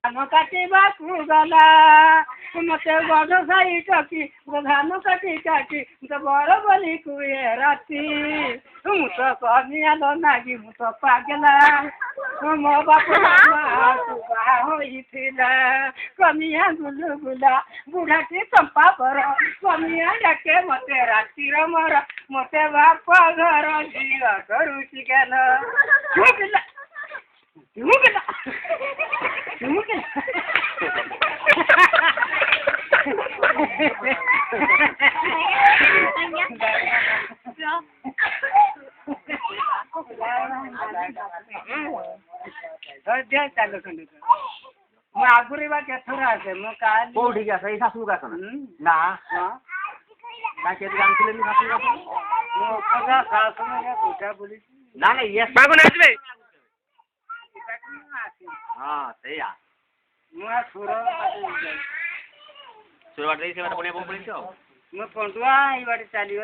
ଧାନ କାଟିବାକୁ ଗଲା ମତେ ବଡ ସାଇ ଟକି ଧାନ କାଟି କାଟି ମତେ ବଡ ବୋଲି କୁହେ ରାତି ମୁଁ ତ କନିଆଲ ନାଗି ମୁଁ ତ ପାଗଲା ମୋ ବାପ ବାହା ହୋଇଥିଲା କନିଆ ଗୁଲୁ ଗୁଲା ବୁଢାଟି ଚମ୍ପା ପର କନିଆ ଡାକେ ମତେ ରାତିର ମୋର ମତେ ବାପ ଘର ଝିଅ କରୁଛି ଜ୍ଞାନ ମୁଁ ଆଗରୁ ବା କେଥର ଆସେ ମୁଁ କୋଉଠିକି ଆସ ଏଇ ଶାଶୁକୁ ଆସ ନା କେତେ ଜାଣିଥିଲେ ନା ଇଏ ଆସିବେ ହଁ ସେଇଆ ମୁଁ ସୁର ସୁରବାଟ ଦେଇ ସେ ବାଟ ପଡ଼ିଆ ପଡ଼ିଛି ଆଉ ମୁଁ ପଣ୍ଡୁଆ ଏଇ ବାଟେ ଚାଲିବ